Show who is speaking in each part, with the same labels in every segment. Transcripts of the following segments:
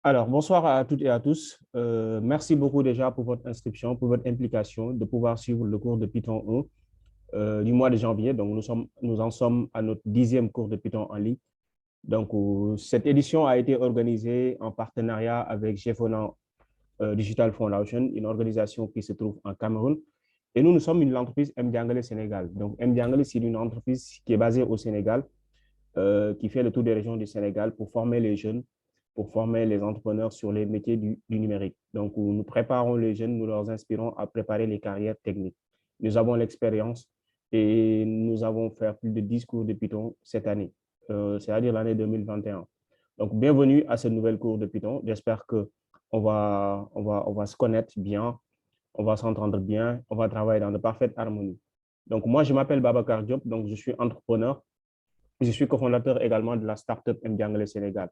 Speaker 1: Alors, bonsoir à toutes et à tous. Merci beaucoup déjà pour votre inscription, pour votre implication de pouvoir suivre le cours de Python 1 du mois de janvier. Donc, nous en sommes à notre 10e cours de Python en ligne. Donc, cette édition a été organisée en partenariat avec GFONA Digital Foundation, une organisation qui se trouve en Cameroun. Et nous sommes une entreprise Mdiangale Sénégal. Donc, Mdiangale, c'est une entreprise qui est basée au Sénégal, qui fait le tour des régions du Sénégal pour former les jeunes, pour former les entrepreneurs sur les métiers du numérique. Donc, nous préparons les jeunes, nous leur inspirons à préparer les carrières techniques. Nous avons l'expérience et nous avons fait plus de 10 cours de Python cette année, c'est-à-dire l'année 2021. Donc, bienvenue à ce nouvel cours de Python. J'espère qu'on va se connaître bien, on va s'entendre bien, on va travailler dans de parfaite harmonie. Donc, moi, je m'appelle Babacar Diop, donc je suis entrepreneur. Je suis cofondateur également de la startup Mdiangale Sénégal.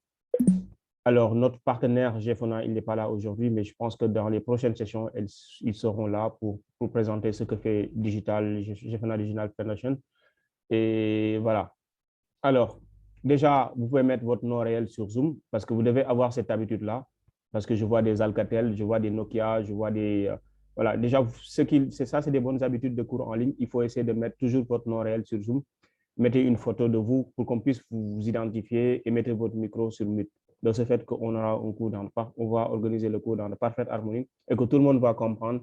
Speaker 1: Alors, notre partenaire GFONA, il n'est pas là aujourd'hui, mais je pense que dans les prochaines sessions, ils seront là pour présenter ce que fait GFONA Digital Foundation. Et voilà. Alors, déjà, vous pouvez mettre votre nom réel sur Zoom parce que vous devez avoir cette habitude-là. Parce que je vois des Alcatel, je vois des Nokia, je vois des... voilà, déjà, c'est ça, c'est des bonnes habitudes de cours en ligne. Il faut essayer de mettre toujours votre nom réel sur Zoom. Mettez une photo de vous pour qu'on puisse vous identifier et mettez votre micro sur mute. De ce fait qu'on aura un cours on va organiser le cours dans de parfaite harmonie et que tout le monde va comprendre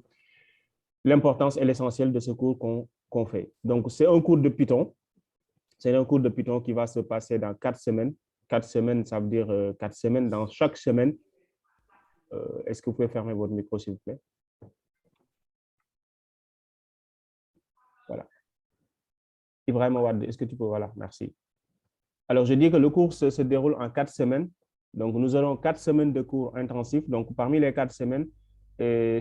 Speaker 1: l'importance et l'essentiel de ce cours qu'on fait. Donc, c'est un cours de Python. C'est un cours de Python qui va se passer dans 4 semaines. 4 semaines, ça veut dire 4 semaines. Dans chaque semaine, est-ce que vous pouvez fermer votre micro, s'il vous plaît? Voilà. Ibrahim Awad, est-ce que tu peux? Voilà, merci. Alors, je dis que le cours se déroule en 4 semaines. Donc, nous aurons 4 semaines de cours intensifs. Donc, parmi les 4 semaines,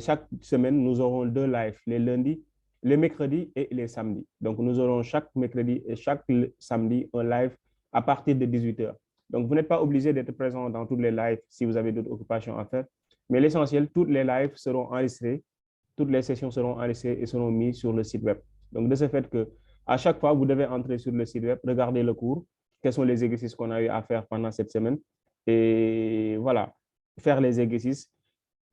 Speaker 1: chaque semaine, nous aurons 2 lives, les lundis, les mercredis et les samedis. Donc, nous aurons chaque mercredi et chaque samedi un live à partir de 18h. Donc, vous n'êtes pas obligé d'être présent dans tous les lives si vous avez d'autres occupations à faire. Mais l'essentiel, toutes les lives seront enregistrées, toutes les sessions seront enregistrées et seront mises sur le site web. Donc, de ce fait que à chaque fois, vous devez entrer sur le site web, regarder le cours, quels sont les exercices qu'on a eu à faire pendant cette semaine. Et voilà, faire les exercices,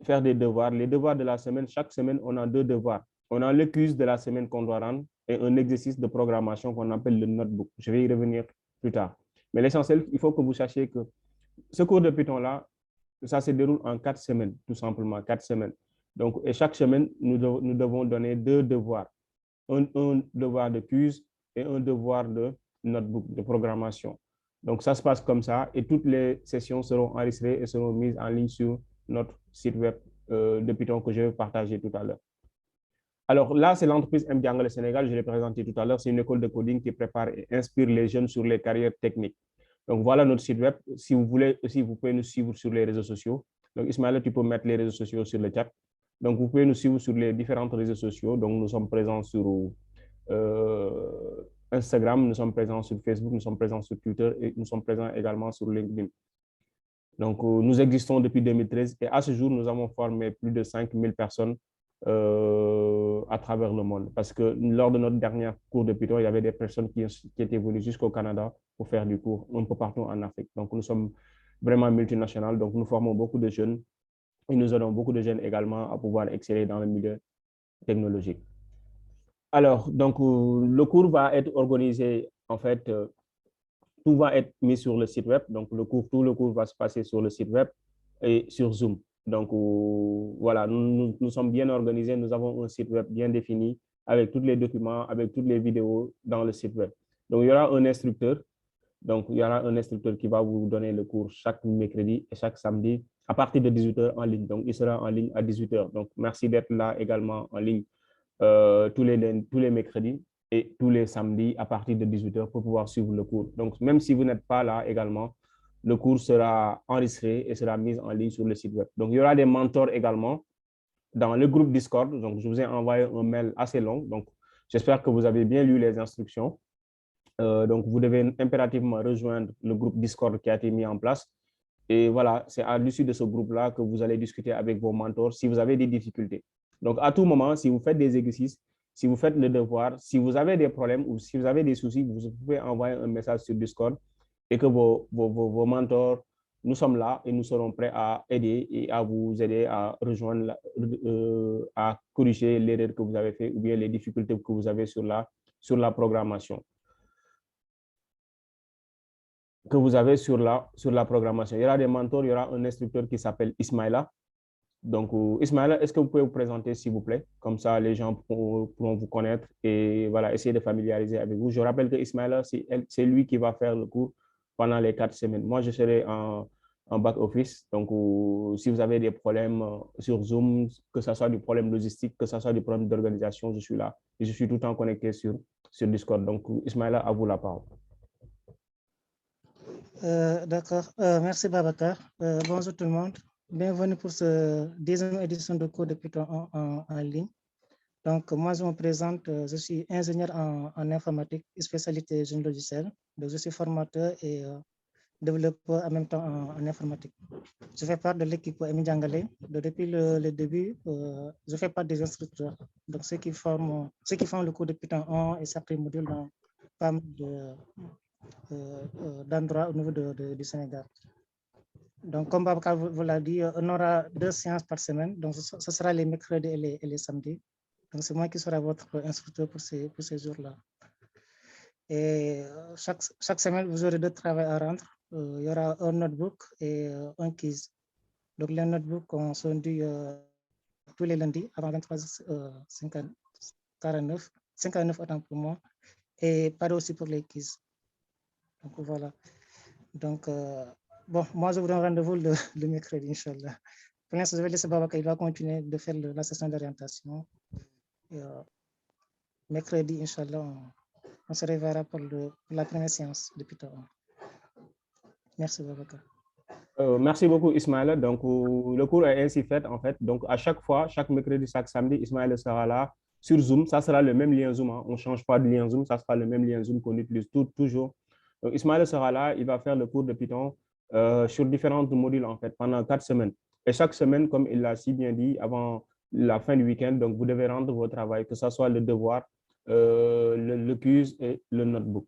Speaker 1: faire des devoirs. Les devoirs de la semaine, chaque semaine, on a 2 devoirs. On a le quiz de la semaine qu'on doit rendre et un exercice de programmation qu'on appelle le notebook. Je vais y revenir plus tard. Mais l'essentiel, il faut que vous sachiez que ce cours de Python-là, ça se déroule en 4 semaines, tout simplement, 4 semaines. Donc, et chaque semaine, nous devons donner 2 devoirs. Un devoir de quiz et un devoir de notebook, de programmation. Donc, ça se passe comme ça et toutes les sessions seront enregistrées et seront mises en ligne sur notre site web de Python que je vais partager tout à l'heure. Alors là, c'est l'entreprise Mdiangale Sénégal, je l'ai présenté tout à l'heure. C'est une école de coding qui prépare et inspire les jeunes sur les carrières techniques. Donc, voilà notre site web. Si vous voulez aussi, vous pouvez nous suivre sur les réseaux sociaux. Donc, Ismaël, tu peux mettre les réseaux sociaux sur le chat. Donc, vous pouvez nous suivre sur les différents réseaux sociaux. Donc, nous sommes présents sur Instagram, nous sommes présents sur Facebook, nous sommes présents sur Twitter et nous sommes présents également sur LinkedIn. Donc, nous existons depuis 2013 et à ce jour, nous avons formé plus de 5000 personnes à travers le monde. Parce que lors de notre dernier cours de Python, il y avait des personnes qui étaient venues jusqu'au Canada pour faire du cours un peu partout en Afrique. Donc, nous sommes vraiment multinationales. Donc, nous formons beaucoup de jeunes et nous aidons beaucoup de jeunes également à pouvoir exceller dans le milieu technologique. Alors, donc, le cours va être organisé, en fait, tout va être mis sur le site web. Donc, tout le cours va se passer sur le site web et sur Zoom. Donc, voilà, nous sommes bien organisés. Nous avons un site web bien défini avec tous les documents, avec toutes les vidéos dans le site web. Donc, il y aura un instructeur. Donc, il y aura un instructeur qui va vous donner le cours chaque mercredi et chaque samedi à partir de 18h en ligne. Donc, il sera en ligne à 18h. Donc, merci d'être là également en ligne tous les mercredis et tous les samedis à partir de 18h pour pouvoir suivre le cours. Donc, même si vous n'êtes pas là également, le cours sera enregistré et sera mis en ligne sur le site web. Donc, il y aura des mentors également dans le groupe Discord. Donc, je vous ai envoyé un mail assez long. Donc, j'espère que vous avez bien lu les instructions. Donc, vous devez impérativement rejoindre le groupe Discord qui a été mis en place. Et voilà, c'est à l'issue de ce groupe-là que vous allez discuter avec vos mentors si vous avez des difficultés. Donc, à tout moment, si vous faites des exercices, si vous faites le devoir, si vous avez des problèmes ou si vous avez des soucis, vous pouvez envoyer un message sur Discord et que vos mentors nous sommes là et nous serons prêts à aider et à vous aider à rejoindre, à corriger l'erreur que vous avez fait ou bien les difficultés que vous avez sur la programmation. Sur la programmation. Il y aura des mentors, il y aura un instructeur qui s'appelle Ismaïla. Donc, Ismaïla, est-ce que vous pouvez vous présenter, s'il vous plaît? Comme ça, les gens pourront vous connaître et voilà, essayer de familiariser avec vous. Je rappelle que Ismaïla, c'est lui qui va faire le cours pendant les 4 semaines. Moi, je serai en back-office. Donc, si vous avez des problèmes sur Zoom, que ce soit du problème logistique, que ce soit du problème d'organisation, je suis là. Et je suis tout le temps connecté sur Discord. Donc, Ismaïla, à vous la parole.
Speaker 2: D'accord. Merci, Babacar. Bonjour tout le monde. Bienvenue pour cette 10e édition de cours de Python en ligne. Donc, moi, je me présente. Je suis ingénieur en informatique, spécialité génie logiciel. Donc, je suis formateur et développeur en même temps en informatique. Je fais part de l'équipe Emidjangale. Depuis le début, je fais part des instructeurs. Donc, ceux qui font le cours de Python 1 et certains modules dans pas mal d'endroits au niveau du Sénégal. Donc, comme Babacar vous l'a dit, on aura 2 séances par semaine. Donc, ce sera les mercredis et les samedis. Donc, c'est moi qui serai votre instructeur pour ces jours-là. Et chaque semaine, vous aurez 2 travaux à rendre. Il y aura un notebook et un quiz. Donc, les notebooks sont dus tous les lundis avant 23h59 autant pour moi. Et pas aussi pour les quiz. Donc, voilà. Donc, bon, moi, je vous donne rendez-vous le mercredi, Inch'Allah. Pour l'instant, je vais laisser Babacar, il va continuer de faire la session d'orientation. Mercredi, Inch'Allah, on se reverra pour la première séance de Python. Merci, Babacar.
Speaker 1: Merci beaucoup, Ismaël. Donc, le cours est ainsi fait, en fait. Donc, à chaque fois, chaque mercredi, chaque samedi, Ismaël sera là sur Zoom. Ça sera le même lien Zoom. Hein. On ne change pas de lien Zoom. Ça sera le même lien Zoom qu'on utilise toujours. Donc, Ismaël sera là. Il va faire le cours de Python sur différents modules, en fait, pendant 4 semaines. Et chaque semaine, comme il l'a si bien dit, avant la fin du week-end, donc vous devez rendre vos travaux, que ce soit le devoir, le quiz et le notebook.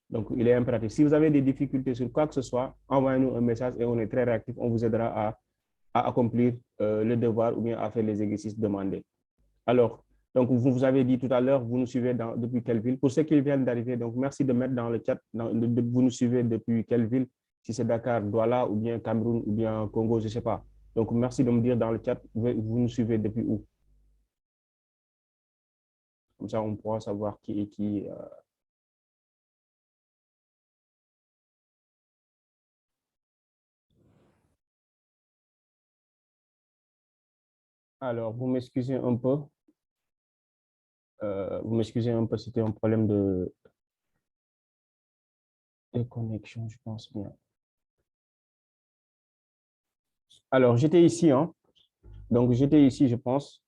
Speaker 1: Donc, il est impératif. Si vous avez des difficultés sur quoi que ce soit, envoyez-nous un message et on est très réactif. On vous aidera à accomplir le devoir ou bien à faire les exercices demandés. Alors, donc, vous avez dit tout à l'heure, vous nous suivez depuis quelle ville? Pour ceux qui viennent d'arriver, donc merci de mettre dans le chat, vous nous suivez depuis quelle ville? Si c'est Dakar, Douala ou bien Cameroun ou bien Congo, je ne sais pas. Donc, merci de me dire dans le chat, vous nous suivez depuis où? Comme ça, on pourra savoir qui est qui. Alors, vous m'excusez un peu. Vous m'excusez un peu, c'était un problème de connexion, je pense bien. Alors, j'étais ici, hein. Donc, j'étais ici, je pense.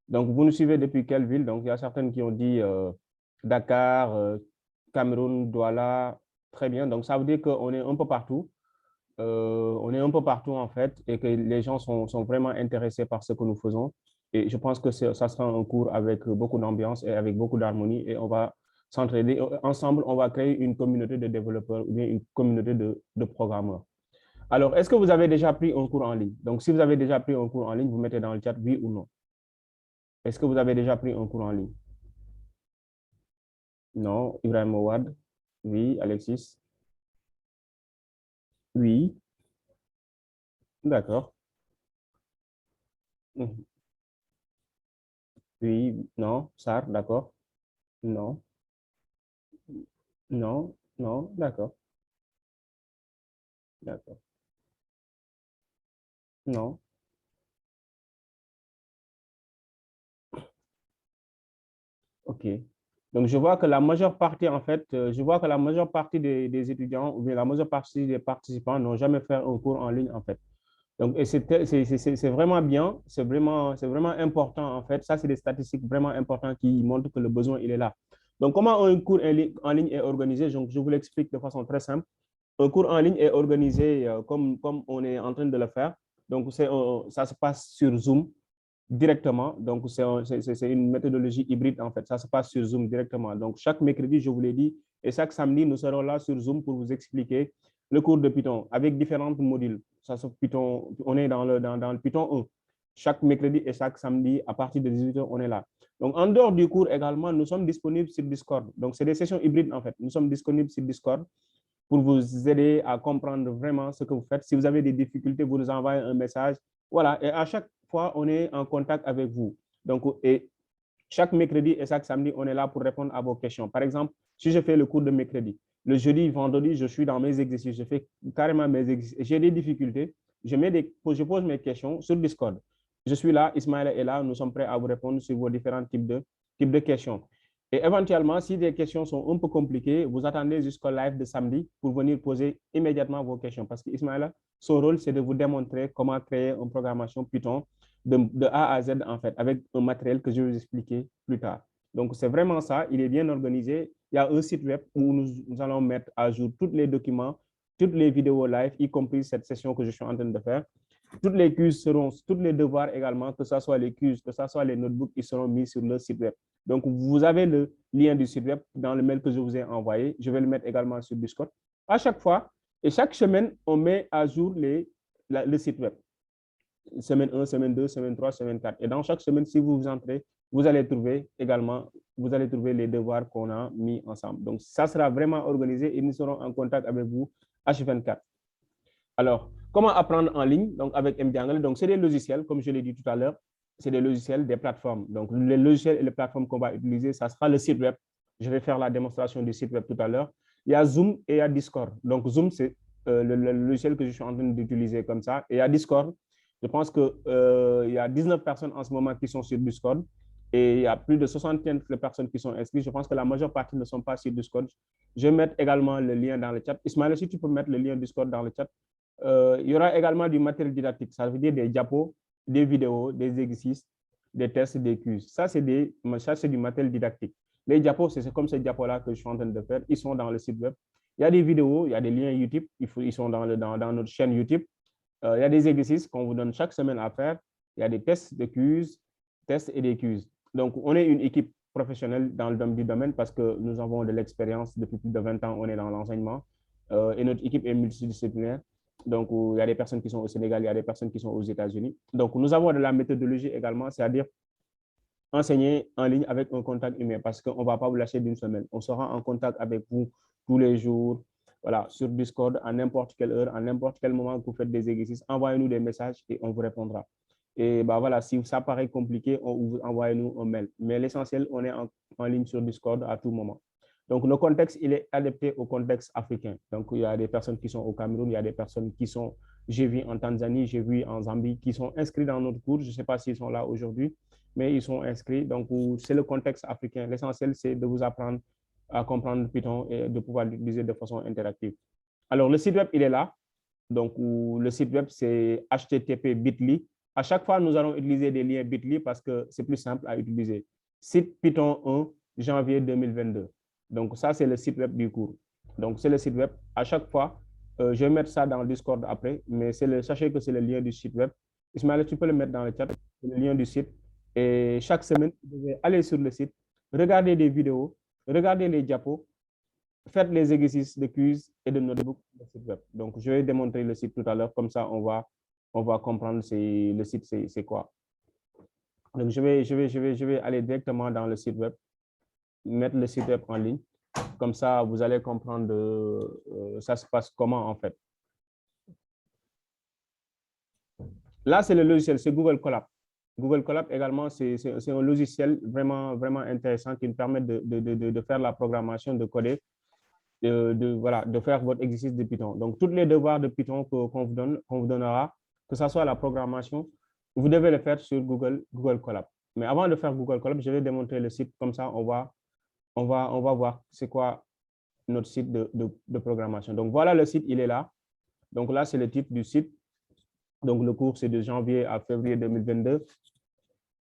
Speaker 1: Donc, vous nous suivez depuis quelle ville? Donc, il y a certaines qui ont dit Dakar, Cameroun, Douala. Très bien. Donc, ça veut dire qu'on est un peu partout. On est un peu partout, en fait, et que les gens sont vraiment intéressés par ce que nous faisons. Et je pense que ça sera un cours avec beaucoup d'ambiance et avec beaucoup d'harmonie. Et on va s'entraider. Ensemble, on va créer une communauté de développeurs ou bien une communauté de programmeurs. Alors, est-ce que vous avez déjà pris un cours en ligne? Donc, si vous avez déjà pris un cours en ligne, vous mettez dans le chat oui ou non. Est-ce que vous avez déjà pris un cours en ligne? Non. Ibrahim Ouad? Oui. Alexis? Oui. D'accord. Oui. Non. Sar? D'accord. Non. Non. Non. D'accord. D'accord. Non. OK. Donc, je vois que la majeure partie, en fait, je vois que la majeure partie des étudiants ou bien la majeure partie des participants n'ont jamais fait un cours en ligne, en fait. Donc, et c'est vraiment bien, c'est vraiment important, en fait. Ça, c'est des statistiques vraiment importantes qui montrent que le besoin, il est là. Donc, comment un cours en ligne est organisé? Donc, je vous l'explique de façon très simple. Un cours en ligne est organisé comme on est en train de le faire. Donc, ça se passe sur Zoom directement. Donc, c'est une méthodologie hybride, en fait. Ça se passe sur Zoom directement. Donc, chaque mercredi, je vous l'ai dit, et chaque samedi, nous serons là sur Zoom pour vous expliquer le cours de Python avec différents modules. Ça, Python, on est dans le Python 1. Chaque mercredi et chaque samedi, à partir de 18h, on est là. Donc, en dehors du cours également, nous sommes disponibles sur Discord. Donc, c'est des sessions hybrides, en fait. Nous sommes disponibles sur Discord pour vous aider à comprendre vraiment ce que vous faites. Si vous avez des difficultés, vous nous envoyez un message. Voilà, et à chaque fois, on est en contact avec vous. Donc, et chaque mercredi et chaque samedi, on est là pour répondre à vos questions. Par exemple, si je fais le cours de mercredi, le jeudi, vendredi, je suis dans mes exercices, je fais carrément mes exercices. J'ai des difficultés, je pose mes questions sur Discord. Je suis là, Ismaël est là, nous sommes prêts à vous répondre sur vos différents types de questions. Et éventuellement, si des questions sont un peu compliquées, vous attendez jusqu'au live de samedi pour venir poser immédiatement vos questions. Parce qu'Ismaël, son rôle, c'est de vous démontrer comment créer une programmation Python de A à Z, en fait, avec un matériel que je vais vous expliquer plus tard. Donc, c'est vraiment ça. Il est bien organisé. Il y a un site web où nous allons mettre à jour tous les documents, toutes les vidéos live, y compris cette session que je suis en train de faire. Toutes les quiz seront, tous les devoirs également, que ce soit les quiz, que ce soit les notebooks, ils seront mis sur le site web. Donc, vous avez le lien du site web dans le mail que je vous ai envoyé. Je vais le mettre également sur Discord. À chaque fois, et chaque semaine, on met à jour le site web. Semaine 1, semaine 2, semaine 3, semaine 4. Et dans chaque semaine, si vous entrez, vous allez trouver également, vous allez trouver les devoirs qu'on a mis ensemble. Donc, ça sera vraiment organisé et nous serons en contact avec vous H24. Alors, comment apprendre en ligne? Donc, avec MDangle, donc c'est des logiciels, comme je l'ai dit tout à l'heure, c'est des logiciels, des plateformes. Donc, les logiciels et les plateformes qu'on va utiliser, ça sera le site web. Je vais faire la démonstration du site web tout à l'heure. Il y a Zoom et il y a Discord. Donc, Zoom, c'est le logiciel que je suis en train d'utiliser comme ça. Et il y a Discord. Je pense qu'il y a 19 personnes en ce moment qui sont sur Discord et il y a plus de 75 personnes qui sont inscrites. Je pense que la majeure partie ne sont pas sur Discord. Je vais mettre également le lien dans le chat. Ismaël, si tu peux mettre le lien Discord dans le chat. Il y aura également du matériel didactique, ça veut dire des diapos, des vidéos, des exercices, des tests, des quiz. Ça, c'est du matériel didactique. Les diapos, c'est comme ces diapos-là que je suis en train de faire. Ils sont dans le site web. Il y a des vidéos, il y a des liens YouTube. Ils sont dans notre chaîne YouTube. Il y a des exercices qu'on vous donne chaque semaine à faire. Il y a des tests, des quiz, tests et des quiz. Donc, on est une équipe professionnelle dans le domaine parce que nous avons de l'expérience depuis plus de 20 ans. On est dans l'enseignement et notre équipe est multidisciplinaire. Donc, il y a des personnes qui sont au Sénégal, il y a des personnes qui sont aux États-Unis. Donc, nous avons de la méthodologie également, c'est-à-dire enseigner en ligne avec un contact humain parce qu'on ne va pas vous lâcher d'une semaine. On sera en contact avec vous tous les jours, voilà, sur Discord, à n'importe quelle heure, à n'importe quel moment que vous faites des exercices. Envoyez-nous des messages et on vous répondra. Et bah voilà, si ça paraît compliqué, envoyez-nous un mail. Mais l'essentiel, on est en ligne sur Discord à tout moment. Donc, le contexte, il est adapté au contexte africain. Donc, il y a des personnes qui sont au Cameroun, il y a des personnes qui sont, j'ai vu en Tanzanie, j'ai vu en Zambie, qui sont inscrits dans notre cours. Je ne sais pas s'ils sont là aujourd'hui, mais ils sont inscrits. Donc, c'est le contexte africain. L'essentiel, c'est de vous apprendre à comprendre Python et de pouvoir l'utiliser de façon interactive. Alors, le site web, il est là. Donc, le site web, c'est http://bit.ly. À chaque fois, nous allons utiliser des liens bit.ly parce que c'est plus simple à utiliser. Site Python 1, janvier 2022. Donc, ça, c'est le site web du cours. Donc, c'est le site web. À chaque fois, je vais mettre ça dans le Discord après, mais sachez que c'est le lien du site web. Ismaël, tu peux le mettre dans le chat, le lien du site. Et chaque semaine, vous devez aller sur le site, regarder des vidéos, regarder les diapos, faites les exercices de quiz et de notebook sur le site web. Donc, je vais démontrer le site tout à l'heure, comme ça, on va comprendre le site, c'est quoi. Donc, je vais aller directement dans le site web, mettre le site web en ligne. Comme ça, vous allez comprendre ça se passe comment, en fait. Là, c'est le logiciel, c'est Google Colab. Google Colab également, c'est un logiciel vraiment, vraiment intéressant qui nous permet de faire la programmation, de coder, de faire votre exercice de Python. Donc, tous les devoirs de Python qu'on vous donnera, que ce soit la programmation, vous devez le faire sur Google Colab. Mais avant de faire Google Colab, je vais démontrer le site. Comme ça, on va voir c'est quoi notre site de programmation. Donc, voilà le site, il est là. Donc, là, c'est le titre du site. Donc, le cours, c'est de janvier à février 2022.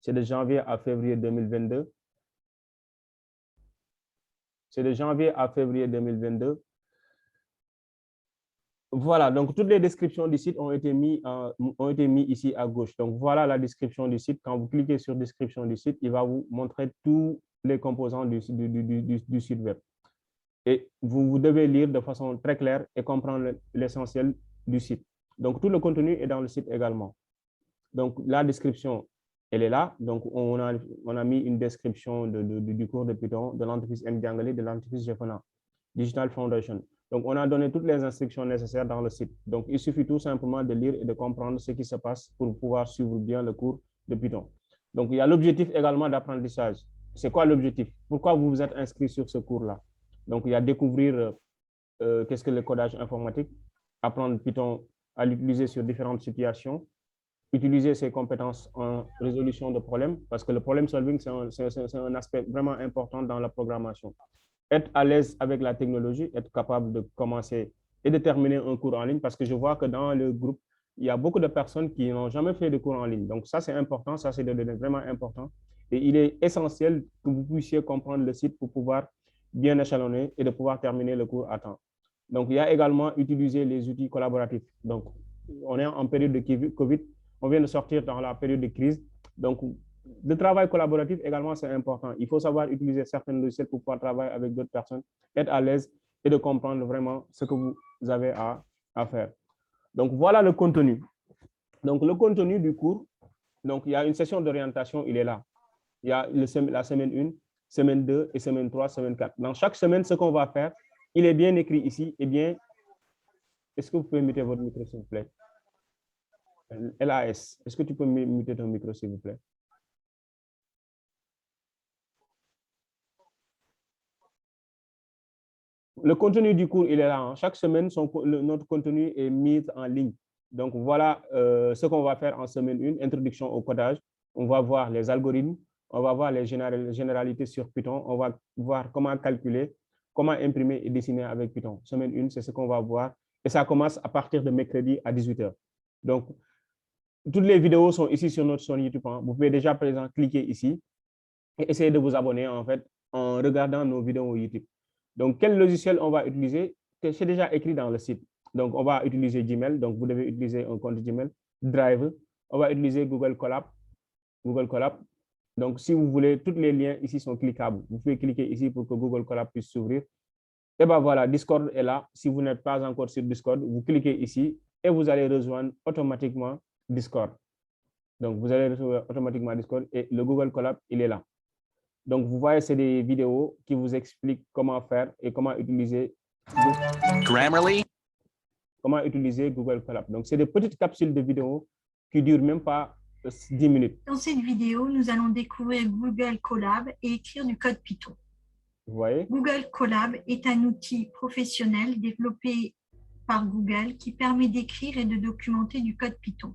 Speaker 1: C'est de janvier à février 2022. C'est de janvier à février 2022. Voilà, donc toutes les descriptions du site ont été mises ici à gauche. Donc, voilà la description du site. Quand vous cliquez sur description du site, il va vous montrer tous les composants du site web. et vous devez lire de façon très claire et comprendre l'essentiel du site. Donc, tout le contenu est dans le site également. Donc, la description, elle est là. Donc, on a mis une description du cours de Python de l'entreprise Ndiangalé, de l'entreprise Jefona, Digital Foundation. Donc, on a donné toutes les instructions nécessaires dans le site. Donc, il suffit tout simplement de lire et de comprendre ce qui se passe pour pouvoir suivre bien le cours de Python. Donc, il y a l'objectif également d'apprentissage. C'est quoi l'objectif? Pourquoi vous vous êtes inscrit sur ce cours-là? Donc, il y a découvrir qu'est-ce que le codage informatique, apprendre Python à l'utiliser sur différentes situations, utiliser ses compétences en résolution de problèmes, parce que le problem solving, c'est un aspect vraiment important dans la programmation. Être à l'aise avec la technologie, être capable de commencer et de terminer un cours en ligne, parce que je vois que dans le groupe, il y a beaucoup de personnes qui n'ont jamais fait de cours en ligne. Donc ça, c'est important, ça, c'est vraiment important. Et il est essentiel que vous puissiez comprendre le site pour pouvoir bien échelonner et de pouvoir terminer le cours à temps. Donc, il y a également utilisé les outils collaboratifs. Donc, on est en période de COVID, on vient de sortir dans la période de crise. Donc, le travail collaboratif également, c'est important. Il faut savoir utiliser certains logiciels pour pouvoir travailler avec d'autres personnes, être à l'aise et de comprendre vraiment ce que vous avez à faire. Donc, voilà le contenu. Donc, le contenu du cours, donc, il y a une session d'orientation, il est là. Il y a la semaine 1, semaine 2 et semaine 3, semaine 4. Dans chaque semaine, ce qu'on va faire, il est bien écrit ici. Eh bien, est-ce que vous pouvez muter votre micro, s'il vous plaît? LAS, est-ce que tu peux muter ton micro, s'il vous plaît? Le contenu du cours, il est là. Hein. Chaque semaine, notre contenu est mis en ligne. Donc, voilà ce qu'on va faire en semaine 1, introduction au codage. On va voir les algorithmes, on va voir les généralités sur Python, on va voir comment calculer, comment imprimer et dessiner avec Python. Semaine 1, c'est ce qu'on va voir. Et ça commence à partir de mercredi à 18 h. Donc, toutes les vidéos sont ici sur notre chaîne YouTube. Hein. Vous pouvez déjà, par exemple, cliquer ici et essayer de vous abonner, en fait, en regardant nos vidéos YouTube. Donc, quel logiciel on va utiliser? C'est déjà écrit dans le site. Donc, on va utiliser Gmail. Donc, vous devez utiliser un compte Gmail. Drive. On va utiliser Google Colab. Google Colab. Donc, si vous voulez, tous les liens ici sont cliquables. Vous pouvez cliquer ici pour que Google Colab puisse s'ouvrir. Et bien voilà, Discord est là. Si vous n'êtes pas encore sur Discord, vous cliquez ici et vous allez rejoindre automatiquement Discord. Donc, vous allez rejoindre automatiquement Discord et le Google Colab, il est là. Donc, vous voyez, c'est des vidéos qui vous expliquent comment faire et comment utiliser Grammarly. Comment utiliser Google Colab. Donc, c'est des petites capsules de vidéos qui durent même pas 10 minutes.
Speaker 3: Dans cette vidéo, nous allons découvrir Google Colab et écrire du code Python.
Speaker 1: Vous voyez?
Speaker 3: Google Colab est un outil professionnel développé par Google qui permet d'écrire et de documenter du code Python.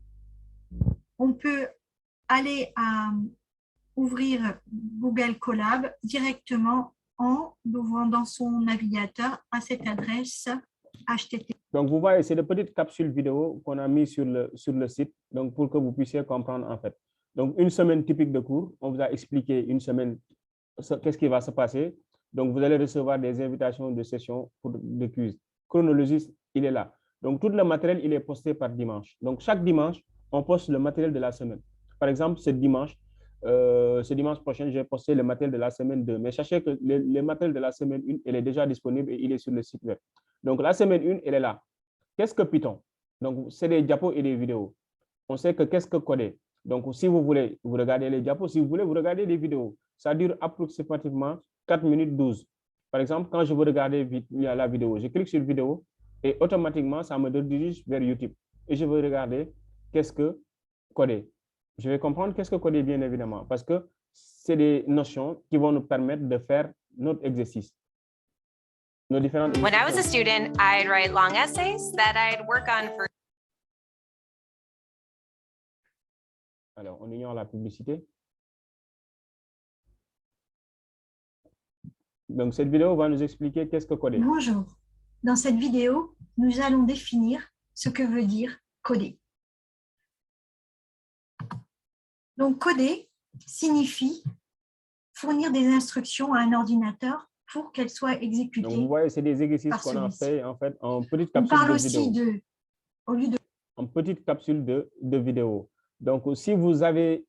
Speaker 3: On peut aller à ouvrir Google Colab directement en l'ouvrant dans son navigateur à cette adresse HTTP.
Speaker 1: Donc, vous voyez, c'est des petites capsules vidéo qu'on a mis sur le site, donc pour que vous puissiez comprendre en fait. Donc, une semaine typique de cours, on vous a expliqué une semaine, qu'est-ce qui va se passer. Donc, vous allez recevoir des invitations de sessions pour des quiz. Chronologie, il est là. Donc, tout le matériel, il est posté par dimanche. Donc, chaque dimanche, on poste le matériel de la semaine. Par exemple, ce dimanche prochain, j'ai posté le matériel de la semaine 2. Mais sachez que le matériel de la semaine 1, il est déjà disponible et il est sur le site web. Donc, la semaine 1, elle est là. Qu'est-ce que Python? Donc, c'est des diapos et des vidéos. On sait que qu'est-ce que coder? Donc, si vous voulez, vous regardez les diapos. Si vous voulez, vous regardez les vidéos. Ça dure approximativement 4 minutes 12. Par exemple, quand je veux regarder la vidéo, je clique sur vidéo et automatiquement, ça me dirige vers YouTube. Et je veux regarder qu'est-ce que coder. Je vais comprendre qu'est-ce que coder, bien évidemment, parce que c'est des notions qui vont nous permettre de faire notre exercice. When
Speaker 4: I was a student, I'd write long essays that I'd work on for.
Speaker 1: Alors, on ignore la publicité. Donc, cette vidéo va nous expliquer qu'est-ce que coder.
Speaker 3: Bonjour. Dans cette vidéo, nous allons définir ce que veut dire coder. Donc, coder signifie fournir des instructions à un ordinateur pour qu'elles soient exécutées.
Speaker 1: Donc, vous voyez, c'est des exercices qu'on a fait en fait en petites capsules
Speaker 3: On parle
Speaker 1: de
Speaker 3: aussi
Speaker 1: vidéo. En petites capsules de vidéo. Donc, si vous avez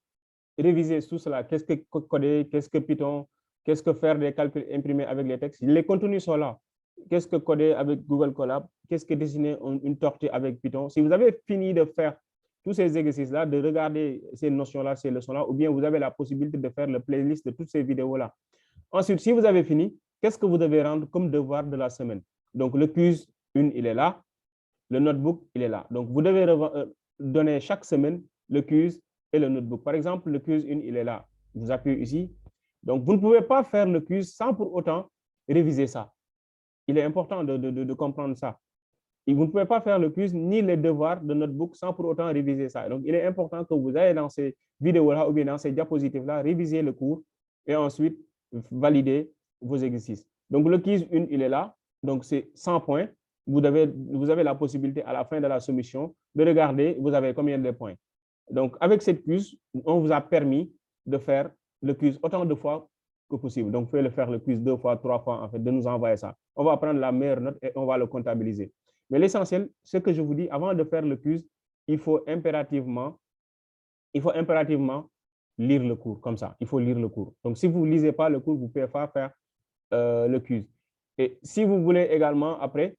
Speaker 1: révisé tout cela, qu'est-ce que coder, qu'est-ce que Python, qu'est-ce que faire des calculs imprimés avec les textes, les contenus sont là. qu'est-ce que coder avec Google Colab, qu'est-ce que dessiner une tortue avec Python. Si vous avez fini de faire tous ces exercices-là, de regarder ces notions-là, ces leçons-là, ou bien vous avez la possibilité de faire le playlist de toutes ces vidéos-là. Ensuite, si vous avez fini, qu'est-ce que vous devez rendre comme devoir de la semaine? Donc, le quiz 1, il est là. Le notebook, il est là. Donc, vous devez donner chaque semaine le quiz et le notebook. Par exemple, le quiz 1, il est là. Vous appuyez ici. Donc, vous ne pouvez pas faire le quiz sans pour autant réviser ça. Il est important de comprendre ça. Et vous ne pouvez pas faire le quiz ni les devoirs de notebook sans pour autant réviser ça. Donc, il est important que vous ayez dans ces vidéos-là ou bien dans ces diapositives-là, réviser le cours et ensuite valider vos exercices. Donc, le quiz 1, il est là. Donc, c'est 100 points. Vous avez la possibilité à la fin de la soumission de regarder, vous avez combien de points. Donc, avec cette quiz, on vous a permis de faire le quiz autant de fois que possible. Donc, vous pouvez le faire le quiz 2 fois, 3 fois, en fait, de nous envoyer ça. On va prendre la meilleure note et on va le comptabiliser. Mais l'essentiel, ce que je vous dis, avant de faire le quiz, il faut impérativement lire le cours, comme ça. Il faut lire le cours. Donc, si vous ne lisez pas le cours, vous ne pouvez pas faire le quiz. Et si vous voulez également, après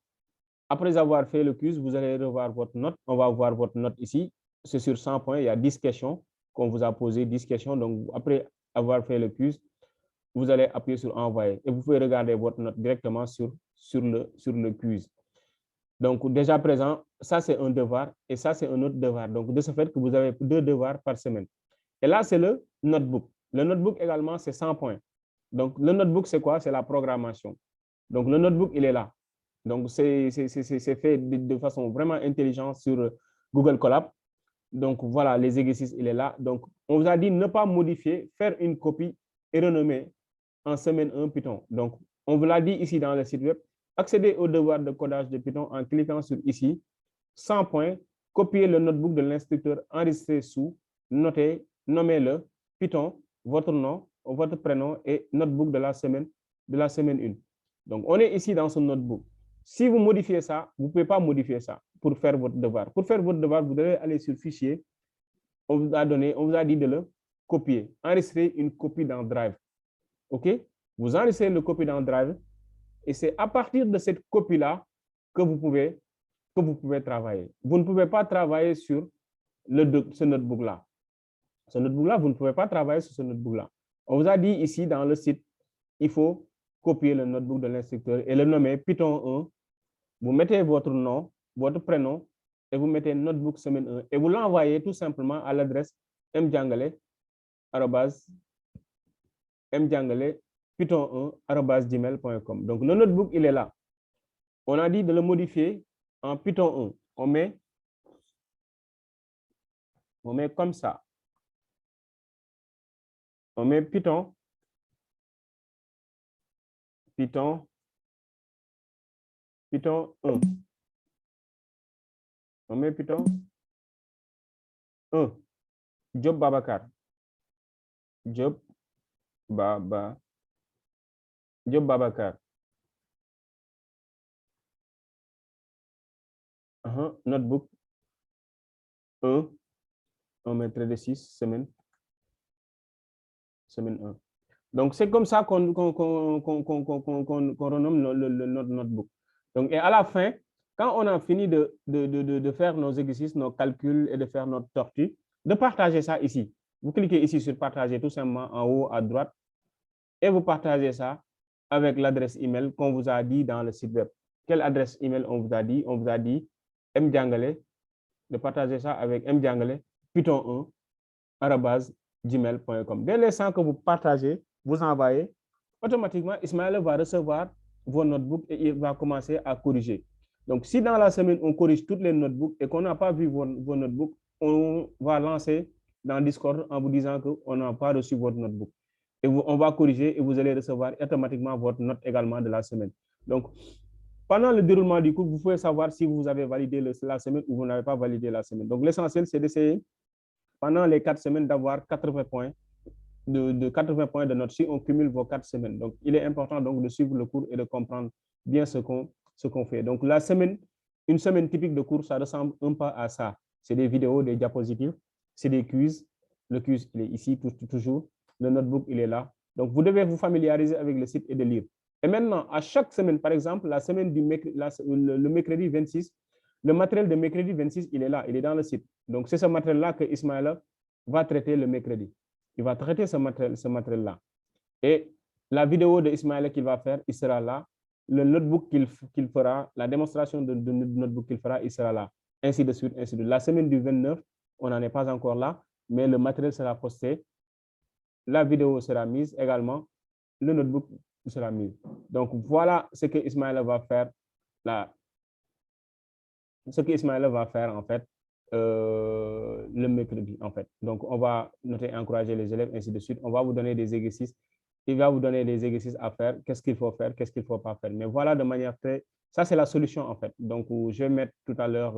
Speaker 1: avoir fait le quiz, vous allez revoir votre note. On va voir votre note ici. C'est sur 100 points. Il y a 10 questions qu'on vous a posées, 10 questions. Donc, après avoir fait le quiz, vous allez appuyer sur envoyer. Et vous pouvez regarder votre note directement sur le quiz. Donc, déjà présent, ça, c'est un devoir et ça, c'est un autre devoir. Donc, de ce fait que vous avez 2 devoirs par semaine. Et là, c'est le notebook. Le notebook également, c'est 100 points. Donc, le notebook, c'est quoi? C'est la programmation. Donc, le notebook, il est là. Donc, c'est fait de façon vraiment intelligente sur Google Colab. Donc, voilà, les exercices, il est là. Donc, on vous a dit ne pas modifier, faire une copie et renommer en semaine 1 Python. Donc, on vous l'a dit ici dans le site web. Accédez au devoir de codage de Python en cliquant sur ici, 100 points, copiez le notebook de l'instructeur enregistré sous, notez, nommez-le, Python, votre nom, votre prénom et notebook de la semaine 1. Donc, on est ici dans ce notebook. Si vous modifiez ça, vous ne pouvez pas modifier ça pour faire votre devoir. Pour faire votre devoir, vous devez aller sur fichier. On vous a dit de le copier. Enregistrer une copie dans Drive. OK? Vous enregistrez le copie dans Drive. Et c'est à partir de cette copie-là que vous pouvez travailler. Vous ne pouvez pas travailler sur ce notebook-là. Ce notebook-là, vous ne pouvez pas travailler sur ce notebook-là. On vous a dit ici dans le site, il faut copier le notebook de l'instructeur et le nommer Python 1. Vous mettez votre nom, votre prénom et vous mettez notebook semaine 1 et vous l'envoyez tout simplement à l'adresse mdiangale@python1@gmail.com. Donc, le notebook, il est là. On a dit de le modifier en Python 1. On met comme ça. On met Python 1. On met Python 1. Job Babacar. Job Babacar. Notebook 1. On met trait de 6, semaine 1. Donc, c'est comme ça qu'on renomme notre notebook. Donc, et à la fin, quand on a fini de faire nos exercices, nos calculs et de faire notre tortue, de partager ça ici. Vous cliquez ici sur partager tout simplement en haut à droite et vous partagez ça avec l'adresse email qu'on vous a dit dans le site web. Quelle adresse email on vous a dit? On vous a dit mdiangale, de partager ça avec mdiangale, python1@gmail.com. Dès l'instant que vous partagez, vous envoyez, automatiquement, Ismaël va recevoir vos notebooks et il va commencer à corriger. Donc, si dans la semaine, on corrige toutes les notebooks et qu'on n'a pas vu vos notebooks, on va lancer dans Discord en vous disant qu'on n'a pas reçu votre notebook. Et on va corriger et vous allez recevoir automatiquement votre note également de la semaine. Donc, pendant le déroulement du cours, vous pouvez savoir si vous avez validé la semaine ou vous n'avez pas validé la semaine. Donc, l'essentiel, c'est d'essayer pendant les 4 semaines d'avoir 80 points de 80 points de note si on cumule vos 4 semaines. Donc, il est important donc de suivre le cours et de comprendre bien ce qu'on fait. Donc, une semaine typique de cours, ça ressemble un peu à ça. C'est des vidéos, des diapositives, c'est des quiz. Le quiz, il est ici toujours. Le notebook, il est là. Donc, vous devez vous familiariser avec le site et de lire. Et maintenant, à chaque semaine, par exemple, la semaine du le mercredi 26, le matériel de mercredi 26, il est là, il est dans le site. Donc, c'est ce matériel-là que Ismaël va traiter le mercredi. Il va traiter ce matériel-là. Et la vidéo de Ismaël qu'il va faire, il sera là. Le notebook qu'il fera, la démonstration de notebook qu'il fera, il sera là. Ainsi de suite, ainsi de suite. La semaine du 29, on n'en est pas encore là, mais le matériel sera posté. La vidéo sera mise également. Le notebook sera mis. Donc, voilà ce que Ismaël va faire là. Ce que Ismaël va faire, en fait, le mercredi, en fait. Donc, on va noter, encourager les élèves, ainsi de suite. On va vous donner des exercices. Il va vous donner des exercices à faire. Qu'est-ce qu'il faut faire, qu'est-ce qu'il ne faut pas faire. Mais voilà, de manière très... Ça, c'est la solution, en fait. Donc, je vais mettre tout à l'heure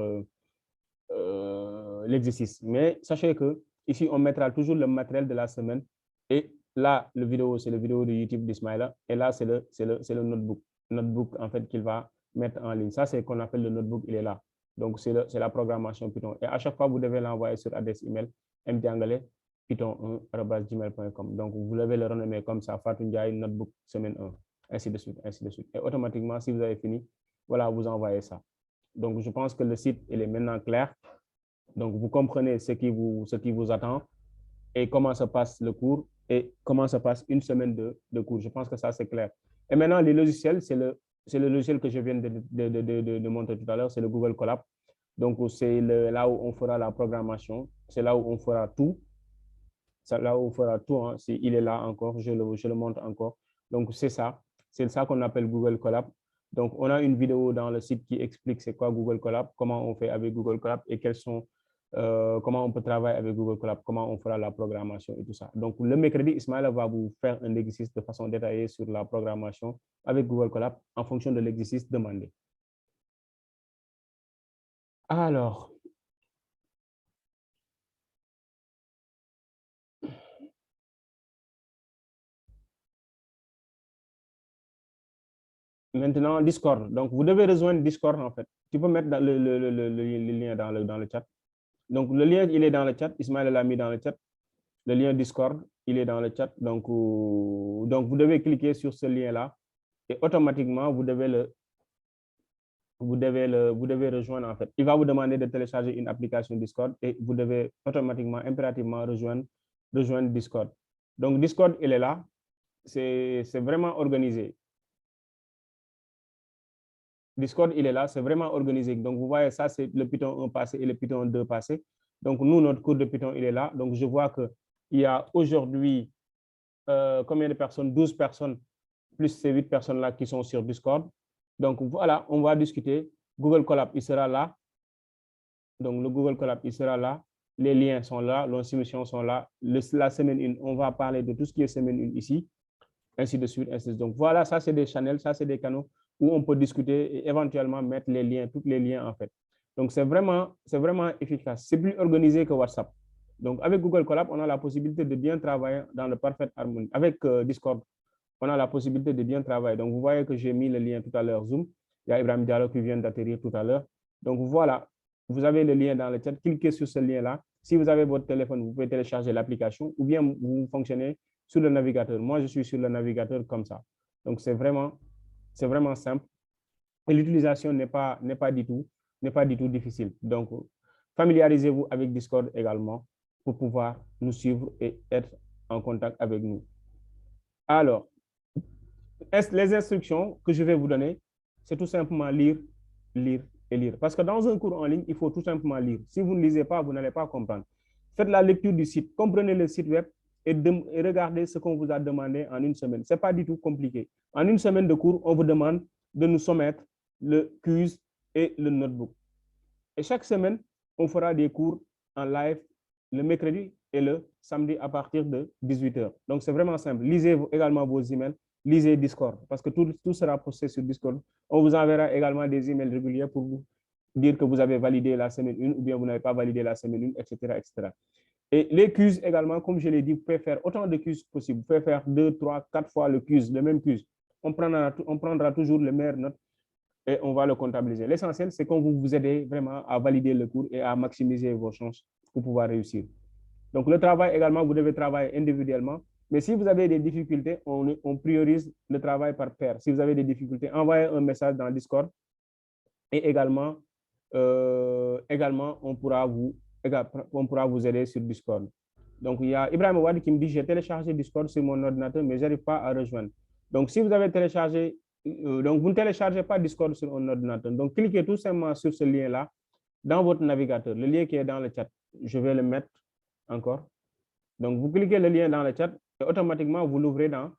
Speaker 1: l'exercice. Mais sachez que ici, on mettra toujours le matériel de la semaine. Et là, le vidéo, c'est le vidéo de YouTube d'Ismaël. Et là, c'est le notebook. Notebook, en fait, qu'il va mettre en ligne. Ça, c'est ce qu'on appelle le notebook. Il est là. Donc, c'est la programmation Python. Et à chaque fois, vous devez l'envoyer sur adresse email mtangale python1@gmail.com. Donc, vous devez le renommer comme ça, Fatou Ndiaye, notebook semaine 1, ainsi de suite, ainsi de suite. Et automatiquement, si vous avez fini, voilà, vous envoyez ça. Donc, je pense que le site, il est maintenant clair. Donc, vous comprenez ce qui vous attend et comment se passe le cours et comment se passe une semaine de cours. Je pense que ça, c'est clair. Et maintenant, les logiciels, c'est le logiciel que je viens de montrer tout à l'heure, c'est le Google Colab. Donc, c'est là où on fera la programmation, c'est là où on fera tout. C'est là où on fera tout. Hein. Il est là encore, je le montre encore. Donc, c'est ça qu'on appelle Google Colab. Donc, on a une vidéo dans le site qui explique c'est quoi Google Colab, comment on fait avec Google Colab et comment on peut travailler avec Google Colab, comment on fera la programmation et tout ça. Donc, le mercredi, Ismaël va vous faire un exercice de façon détaillée sur la programmation avec Google Colab en fonction de l'exercice demandé. Alors, maintenant, Discord. Donc, vous devez rejoindre Discord, en fait. Tu peux mettre le lien dans le chat. Donc, le lien, il est dans le chat. Ismaël l'a mis dans le chat. Le lien Discord, il est dans le chat. Donc vous devez cliquer sur ce lien-là et automatiquement, vous devez rejoindre, en fait. Il va vous demander de télécharger une application Discord et vous devez automatiquement, impérativement rejoindre Discord. Donc, Discord, il est là. C'est vraiment organisé. Discord, il est là, c'est vraiment organisé. Donc, vous voyez, ça, c'est le Python 1 passé et le Python 2 passé. Donc, nous, notre cours de Python, il est là. Donc, je vois qu'il y a aujourd'hui combien de personnes? 12 personnes, plus ces 8 personnes-là qui sont sur Discord. Donc, voilà, on va discuter. Google Colab, il sera là. Donc, le Google Colab, il sera là. Les liens sont là, les soumissions sont là. La semaine 1, on va parler de tout ce qui est semaine 1 ici, ainsi de suite, ainsi de suite. Donc, voilà, ça, c'est des channels, ça, c'est des canaux où on peut discuter et éventuellement mettre les liens, tous les liens, en fait. Donc, c'est vraiment efficace. C'est plus organisé que WhatsApp. Donc, avec Google Colab, on a la possibilité de bien travailler dans le parfait harmonie. Avec Discord, on a la possibilité de bien travailler. Donc, vous voyez que j'ai mis le lien tout à l'heure Zoom. Il y a Ibrahim Diallo qui vient d'atterrir tout à l'heure. Donc, voilà, vous avez le lien dans le chat. Cliquez sur ce lien-là. Si vous avez votre téléphone, vous pouvez télécharger l'application ou bien vous fonctionnez sur le navigateur. Moi, je suis sur le navigateur comme ça. Donc, c'est vraiment simple. Et l'utilisation n'est pas du tout difficile. Donc, familiarisez-vous avec Discord également pour pouvoir nous suivre et être en contact avec nous. Alors, les instructions que je vais vous donner, c'est tout simplement lire, lire et lire. Parce que dans un cours en ligne, il faut tout simplement lire. Si vous ne lisez pas, vous n'allez pas comprendre. Faites la lecture du site, comprenez le site web et regardez ce qu'on vous a demandé en une semaine. Ce n'est pas du tout compliqué. En une semaine de cours, on vous demande de nous soumettre le quiz et le notebook. Et chaque semaine, on fera des cours en live le mercredi et le samedi à partir de 18 h. Donc, c'est vraiment simple. Lisez également vos emails, lisez Discord, parce que tout sera posté sur Discord. On vous enverra également des emails réguliers pour vous dire que vous avez validé la semaine 1 ou bien vous n'avez pas validé la semaine 1, etc., etc. Et les quiz également, comme je l'ai dit, vous pouvez faire autant de quiz possible. Vous pouvez faire 2, 3, 4 fois le quiz, le même quiz. On prendra toujours les meilleures notes et on va le comptabiliser. L'essentiel, c'est qu'on vous aide vraiment à valider le cours et à maximiser vos chances pour pouvoir réussir. Donc, le travail également, vous devez travailler individuellement Mais si vous avez des difficultés, on priorise le travail par pair. Si vous avez des difficultés, envoyez un message dans Discord et également, on pourra vous aider sur Discord. Donc, il y a Ibrahim Ouad qui me dit, j'ai téléchargé Discord sur mon ordinateur, mais je n'arrive pas à rejoindre. Donc, si vous avez téléchargé, donc vous ne téléchargez pas Discord sur un ordinateur. Donc, cliquez tout simplement sur ce lien-là dans votre navigateur, le lien qui est dans le chat. Je vais le mettre encore. Donc, vous cliquez le lien dans le chat et automatiquement, vous l'ouvrez dans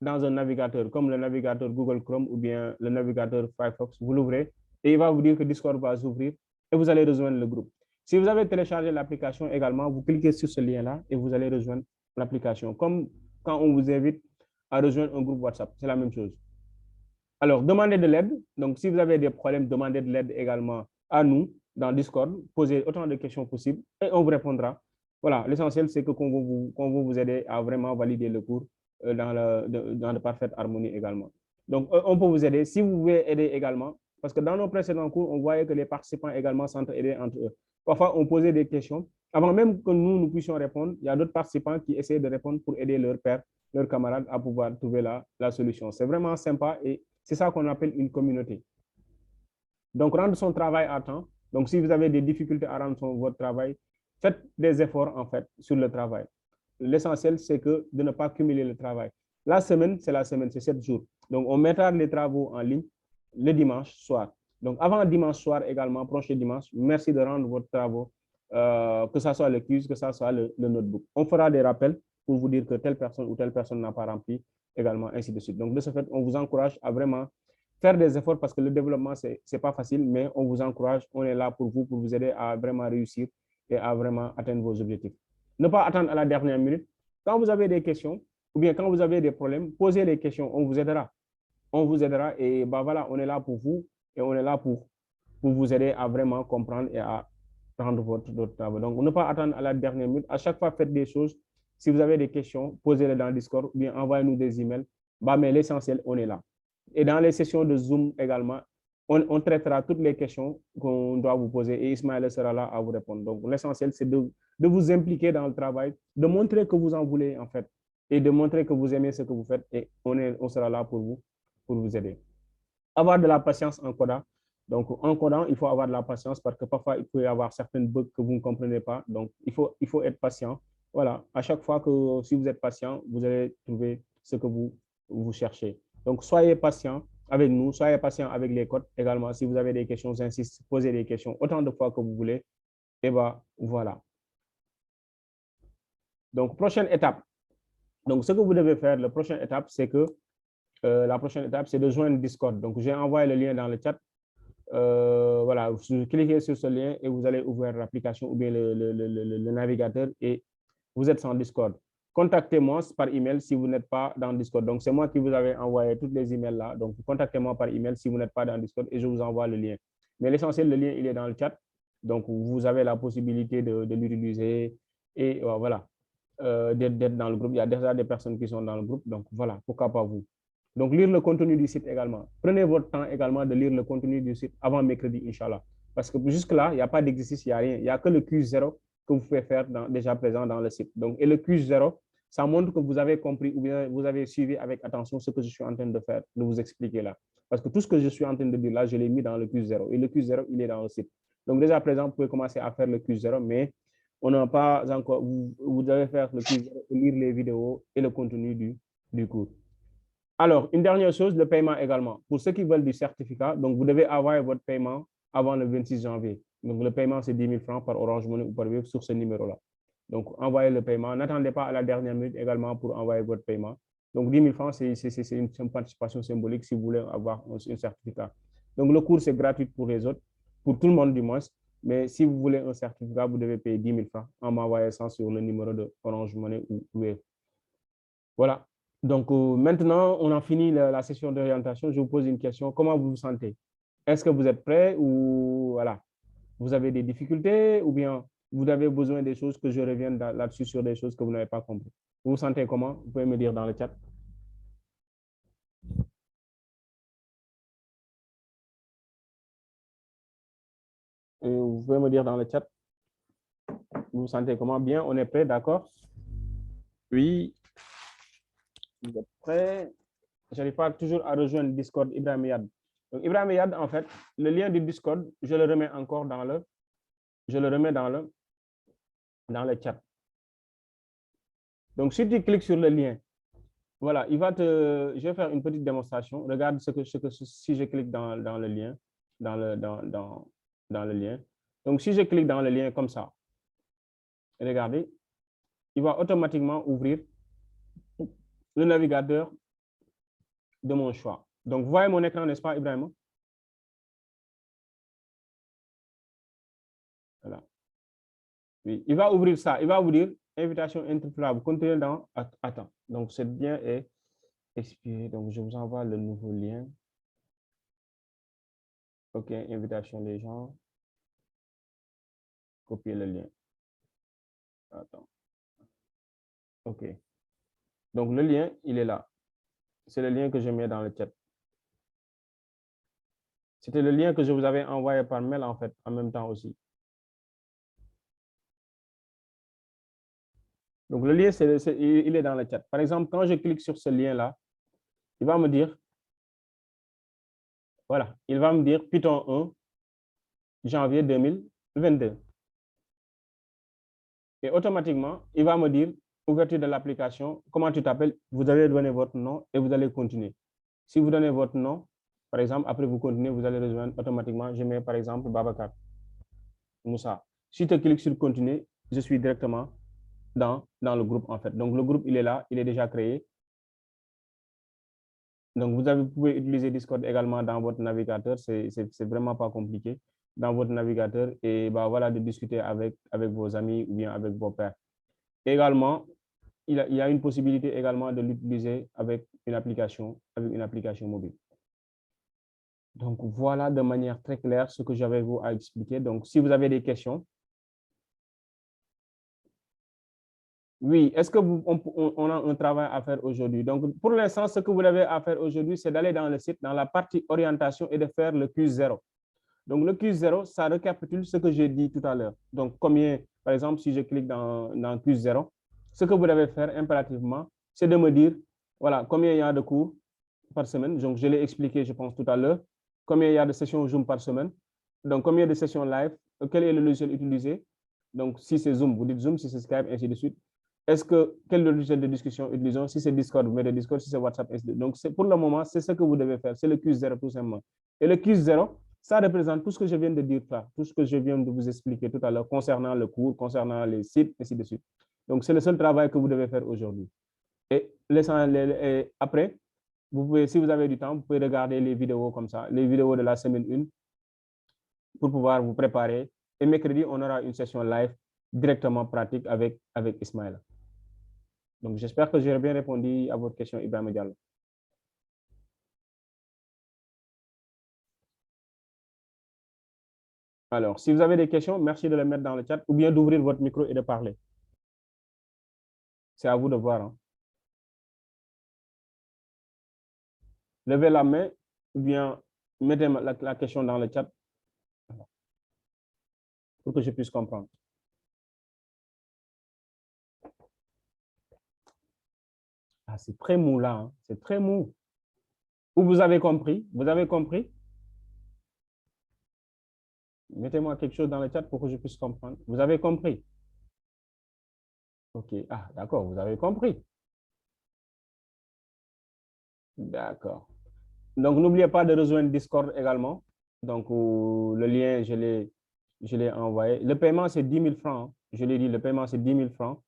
Speaker 1: un navigateur, comme le navigateur Google Chrome ou bien le navigateur Firefox. Vous l'ouvrez et il va vous dire que Discord va s'ouvrir et vous allez rejoindre le groupe. Si vous avez téléchargé l'application également, vous cliquez sur ce lien-là et vous allez rejoindre l'application. Comme quand on vous invite à rejoindre un groupe WhatsApp, c'est la même chose. Alors, demandez de l'aide. Donc, si vous avez des problèmes, demandez de l'aide également à nous dans Discord. Posez autant de questions possibles et on vous répondra. Voilà, l'essentiel, c'est qu'on va vous aider à vraiment valider le cours dans de parfaite harmonie également. Donc, on peut vous aider. Si vous voulez aider également, parce que dans nos précédents cours, on voyait que les participants également s'entraidaient entre eux. Parfois, on posait des questions. Avant même que nous puissions répondre, il y a d'autres participants qui essaient de répondre pour aider leur père, leurs camarades à pouvoir trouver la solution. C'est vraiment sympa et c'est ça qu'on appelle une communauté. Donc, rendre son travail à temps. Donc, si vous avez des difficultés à rendre votre travail, faites des efforts, en fait, sur le travail. L'essentiel, c'est de ne pas cumuler le travail. La semaine, c'est 7 jours. Donc, on mettra les travaux en ligne le dimanche soir. Donc, avant dimanche soir également, prochain dimanche, merci de rendre votre travaux, que ce soit le quiz, que ce soit le notebook. On fera des rappels pour vous dire que telle personne ou telle personne n'a pas rempli également, ainsi de suite. Donc, de ce fait, on vous encourage à vraiment faire des efforts parce que le développement, ce n'est pas facile, mais on vous encourage, on est là pour vous aider à vraiment réussir et à vraiment atteindre vos objectifs. Ne pas attendre à la dernière minute. Quand vous avez des questions ou bien quand vous avez des problèmes, posez les questions, on vous aidera. On vous aidera et ben voilà, on est là pour vous et on est là pour vous aider à vraiment comprendre et à rendre votre travail. Donc, ne pas attendre à la dernière minute. À chaque fois, faites des choses. Si vous avez des questions, posez-les dans le Discord ou bien envoyez-nous des emails. Bah, mais l'essentiel, on est là. Et dans les sessions de Zoom également, on traitera toutes les questions qu'on doit vous poser et Ismaël sera là à vous répondre. Donc, l'essentiel, c'est de vous impliquer dans le travail, de montrer que vous en voulez, en fait, et de montrer que vous aimez ce que vous faites et on sera là pour vous aider. Avoir de la patience en codant. Donc, en codant, il faut avoir de la patience parce que parfois, il peut y avoir certaines bugs que vous ne comprenez pas. Donc, il faut être patient. Voilà, à chaque fois que si vous êtes patient, vous allez trouver ce que vous cherchez. Donc, soyez patient avec nous, soyez patient avec les codes également. Si vous avez des questions, j'insiste, posez des questions autant de fois que vous voulez. Et bien, voilà. Donc, prochaine étape. Donc, ce que vous devez faire, la prochaine étape, c'est que la prochaine étape, c'est de joindre Discord. Donc, j'ai envoyé le lien dans le chat. Voilà, vous cliquez sur ce lien et vous allez ouvrir l'application ou bien le navigateur et vous êtes sur Discord. Contactez-moi par email si vous n'êtes pas dans Discord. Donc, c'est moi qui vous avais envoyé toutes les emails là. Donc, contactez-moi par email si vous n'êtes pas dans Discord et je vous envoie le lien. Mais l'essentiel, le lien, il est dans le chat. Donc, vous avez la possibilité de l'utiliser et voilà, d'être dans le groupe. Il y a déjà des personnes qui sont dans le groupe. Donc, voilà, pourquoi pas vous. Donc, lire le contenu du site également. Prenez votre temps également de lire le contenu du site avant mercredi, Inch'Allah. Parce que jusque-là, il n'y a pas d'exercice, il n'y a rien. Il n'y a que le quiz 0 que vous pouvez faire déjà présent dans le site. Donc, et le quiz 0, ça montre que vous avez compris ou bien vous avez suivi avec attention ce que je suis en train de faire, de vous expliquer là. Parce que tout ce que je suis en train de dire là, je l'ai mis dans le quiz 0. Et le quiz 0, il est dans le site. Donc, déjà présent, vous pouvez commencer à faire le quiz 0, mais on n'a pas encore, vous devez faire le quiz 0, lire les vidéos et le contenu du cours. Alors, une dernière chose, le paiement également. Pour ceux qui veulent du certificat, donc vous devez avoir votre paiement avant le 26 janvier. Donc, le paiement, c'est 10 000 francs par Orange Money ou par Wave sur ce numéro-là. Donc, envoyez le paiement. N'attendez pas à la dernière minute également pour envoyer votre paiement. Donc, 10 000 francs, c'est une participation symbolique si vous voulez avoir un certificat. Donc, le cours, c'est gratuit pour les autres, pour tout le monde du moins. Mais si vous voulez un certificat, vous devez payer 10 000 francs en m'envoyant ça sur le numéro de Orange Money ou Wave. Voilà. Donc, maintenant, on a fini la session d'orientation. Je vous pose une question. Comment vous vous sentez? Est-ce que vous êtes prêt ou voilà, vous avez des difficultés ou bien vous avez besoin des choses que je revienne là-dessus sur des choses que vous n'avez pas compris? Vous vous sentez comment? Vous pouvez me dire dans le chat. Vous pouvez me dire dans le chat. Vous vous sentez comment? Bien, on est prêt, d'accord? Oui. Vous êtes prêts? Je n'arrive pas toujours à rejoindre Discord Ibrahim Yad. Donc, Ibrahim Yad, en fait, le lien du Discord, je le remets encore dans le chat. Donc, si tu cliques sur le lien, voilà, je vais faire une petite démonstration. Regarde si je clique dans le lien, dans le lien. Donc, si je clique dans le lien comme ça, regardez, il va automatiquement ouvrir le navigateur de mon choix. Donc, vous voyez mon écran, n'est-ce pas, Ibrahim? Voilà. Oui, il va ouvrir ça. Il va vous dire invitation interprétable. Continuez dans. Attends. Donc, ce lien est expiré. Donc, je vous envoie le nouveau lien. OK, invitation les gens. Copier le lien. Attends. OK. Donc, le lien, il est là. C'est le lien que je mets dans le chat. C'était le lien que je vous avais envoyé par mail, en fait, en même temps aussi. Donc, le lien, il est dans le chat. Par exemple, quand je clique sur ce lien-là, il va me dire, voilà, il va me dire Python 1, janvier 2022. Et automatiquement, il va me dire, ouverture de l'application, comment tu t'appelles, vous allez donner votre nom et vous allez continuer. Si vous donnez votre nom, par exemple, après vous continuez, vous allez rejoindre automatiquement, je mets par exemple Babacar Moussa. Si tu cliques sur continuer, je suis directement dans le groupe en fait. Donc le groupe, il est là, il est déjà créé. Donc vous pouvez utiliser Discord également dans votre navigateur, c'est vraiment pas compliqué. Dans votre navigateur et bah, voilà, de discuter avec vos amis ou bien avec vos pairs. Également, il y a une possibilité également de l'utiliser avec une application mobile. Donc, voilà de manière très claire ce que j'avais à expliquer. Donc, si vous avez des questions. Oui, est-ce qu'on a un travail à faire aujourd'hui? Donc, pour l'instant, ce que vous avez à faire aujourd'hui, c'est d'aller dans le site, dans la partie orientation et de faire le quiz 0. Donc, le quiz 0, ça récapitule ce que j'ai dit tout à l'heure. Donc, combien, par exemple, si je clique dans quiz 0, ce que vous devez faire impérativement, c'est de me dire, voilà, combien il y a de cours par semaine. Donc, je l'ai expliqué, je pense, tout à l'heure. Combien il y a de sessions Zoom par semaine. Donc, combien de sessions live. Quel est le logiciel utilisé. Donc, si c'est Zoom, vous dites Zoom, si c'est Skype, ainsi de suite. Quel logiciel de discussion utilisons? Si c'est Discord, vous mettez Discord, si c'est WhatsApp, ainsi de suite. Donc, pour le moment, c'est ce que vous devez faire. C'est le quiz 0 tout simplement. Et le quiz 0, ça représente tout ce que je viens de dire là, tout ce que je viens de vous expliquer tout à l'heure concernant le cours, concernant les sites, ainsi de suite. Donc, c'est le seul travail que vous devez faire aujourd'hui. Et après, vous pouvez, si vous avez du temps, vous pouvez regarder les vidéos comme ça, les vidéos de la semaine 1 pour pouvoir vous préparer. Et mercredi, on aura une session live directement pratique avec Ismaël. Donc, j'espère que j'ai bien répondu à votre question, Ibrahim Diallo. Alors, si vous avez des questions, merci de les mettre dans le chat ou bien d'ouvrir votre micro et de parler. C'est à vous de voir. Hein. Levez la main ou bien mettez la question dans le chat pour que je puisse comprendre. Ah, c'est très mou là, hein. C'est très mou. Ou vous avez compris? Vous avez compris? Mettez-moi quelque chose dans le chat pour que je puisse comprendre. Vous avez compris? OK. Ah, d'accord, vous avez compris. D'accord. Donc, n'oubliez pas de rejoindre Discord également. Donc, le lien, je l'ai envoyé. Le paiement, c'est 10 000 francs. Je l'ai dit, le paiement, c'est 10 000 francs.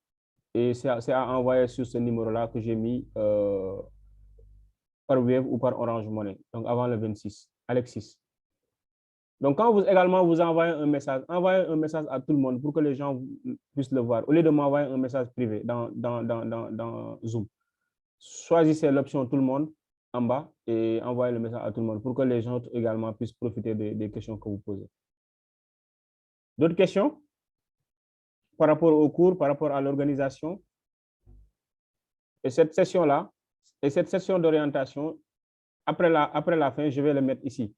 Speaker 1: Et c'est à envoyer sur ce numéro-là que j'ai mis par Wave ou par Orange Money. Donc, avant le 26, Alexis. Donc, quand vous également vous envoyez un message à tout le monde pour que les gens puissent le voir. Au lieu de m'envoyer un message privé dans Zoom, choisissez l'option tout le monde en bas et envoyez le message à tout le monde pour que les gens également puissent profiter des questions que vous posez. D'autres questions par rapport au cours, par rapport à l'organisation? Et cette session-là, et cette session d'orientation, après la fin, je vais le mettre ici.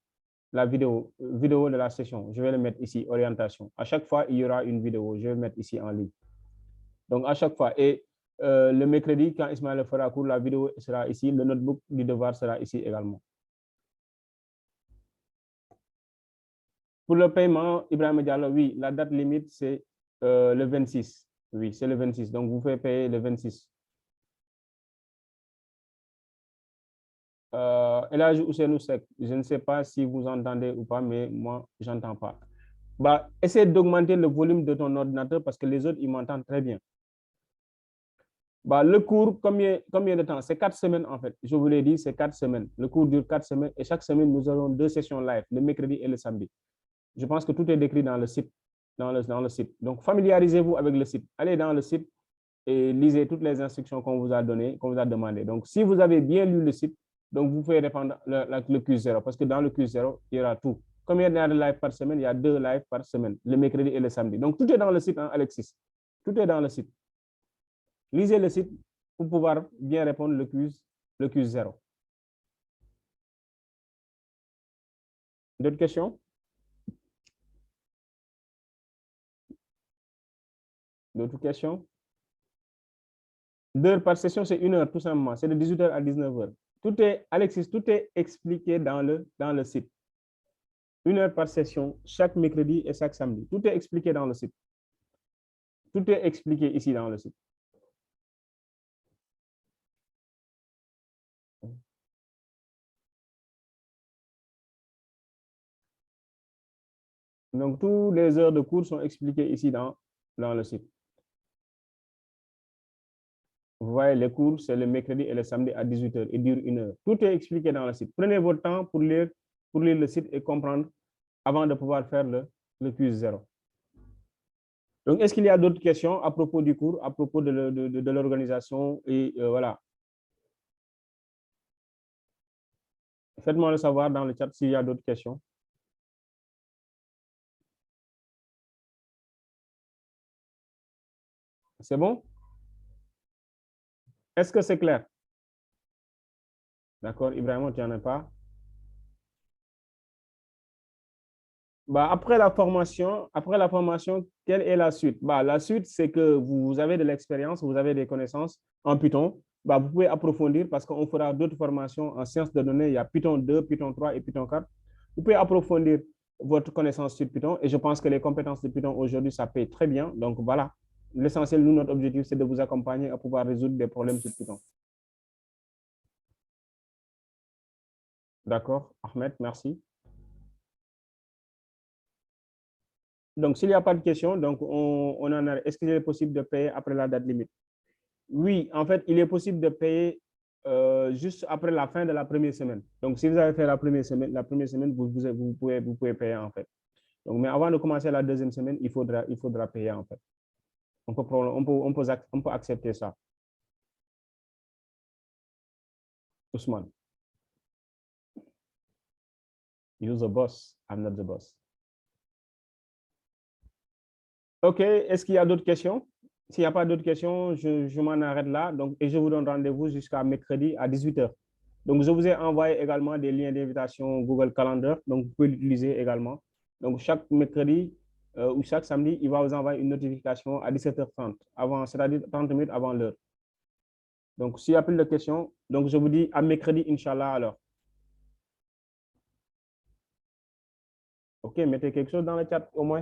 Speaker 1: La vidéo de la session, je vais le mettre ici, orientation. À chaque fois, il y aura une vidéo, je vais le mettre ici en ligne. Donc, à chaque fois. Et le mercredi, quand Ismaël fera cours, la vidéo sera ici. Le notebook du devoir sera ici également. Pour le paiement, Ibrahim Diallo, oui, la date limite, c'est le 26. Oui, c'est le 26. Donc, vous faites payer le 26. Elhadji Ousseynou Seck, je ne sais pas si vous entendez ou pas, mais moi, je n'entends pas. Bah, essaie d'augmenter le volume de ton ordinateur parce que les autres, ils m'entendent très bien. Bah, le cours, combien de temps? C'est 4 semaines en fait. Je vous l'ai dit, c'est 4 semaines. Le cours dure 4 semaines et chaque semaine, nous aurons 2 sessions live, le mercredi et le samedi. Je pense que tout est décrit dans le site. Dans le site. Donc, familiarisez-vous avec le site. Allez dans le site et lisez toutes les instructions qu'on vous a données, qu'on vous a demandées. Donc, si vous avez bien lu le site, donc vous pouvez répondre le Q0 parce que dans le Q0, il y aura tout. Combien il y a de live par semaine? Il y a 2 lives par semaine, le mercredi et le samedi. Donc, tout est dans le site, hein, Alexis. Tout est dans le site. Lisez le site pour pouvoir bien répondre le Q0. D'autres questions? D'autres questions? 2 heures par session, c'est 1 heure tout simplement. C'est de 18h à 19h. Tout est, Alexis, tout est expliqué dans le site. 1 heure par session, chaque mercredi et chaque samedi. Tout est expliqué dans le site. Tout est expliqué ici dans le site. Donc, toutes les heures de cours sont expliquées ici dans le site. Vous voyez, les cours, c'est le mercredi et le samedi à 18h et dure 1 heure. Tout est expliqué dans le site. Prenez votre temps pour lire le site et comprendre avant de pouvoir faire le Q0. Donc, est-ce qu'il y a d'autres questions à propos du cours, à propos de l'organisation et voilà. Faites-moi le savoir dans le chat s'il y a d'autres questions. C'est bon? Est-ce que c'est clair? D'accord, Ibrahim, tu n'en as pas? Bah, après la formation, quelle est la suite? Bah, la suite, c'est que vous avez de l'expérience, vous avez des connaissances en Python. Bah, vous pouvez approfondir parce qu'on fera d'autres formations en sciences de données. Il y a Python 2, Python 3 et Python 4. Vous pouvez approfondir votre connaissance sur Python et je pense que les compétences de Python aujourd'hui, ça paye très bien. Donc, voilà. L'essentiel, nous, notre objectif, c'est de vous accompagner à pouvoir résoudre des problèmes sur Python. D'accord, Ahmed, merci. Donc, s'il n'y a pas de questions, donc on en a. Est-ce qu'il est possible de payer après la date limite? Oui, en fait, il est possible de payer juste après la fin de la première semaine. Donc, si vous avez fait la première semaine, vous pouvez payer en fait. Donc, mais avant de commencer la deuxième semaine, il faudra payer en fait. On peut accepter ça. Ousmane. You're the boss. I'm not the boss. OK. Est-ce qu'il y a d'autres questions? S'il n'y a pas d'autres questions, je m'en arrête là. Donc, et je vous donne rendez-vous jusqu'à mercredi à 18h. Donc, je vous ai envoyé également des liens d'invitation Google Calendar. Donc, vous pouvez l'utiliser également. Donc, chaque mercredi ou chaque samedi, il va vous envoyer une notification à 17h30, c'est-à-dire 30 minutes avant l'heure. Donc, s'il n'y a plus de questions, donc je vous dis à mercredi, Inch'Allah, alors. OK, mettez quelque chose dans le chat au moins.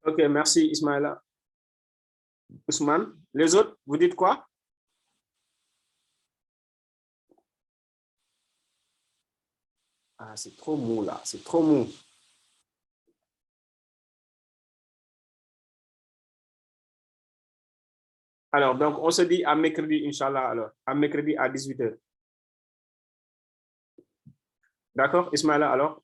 Speaker 1: OK, merci Ismaïla. Ousmane, les autres, vous dites quoi? Ah, c'est trop mou là, c'est trop mou. Alors, donc, on se dit à mercredi, Inch'Allah, alors, à mercredi à 18h. D'accord, Ismaïla, alors?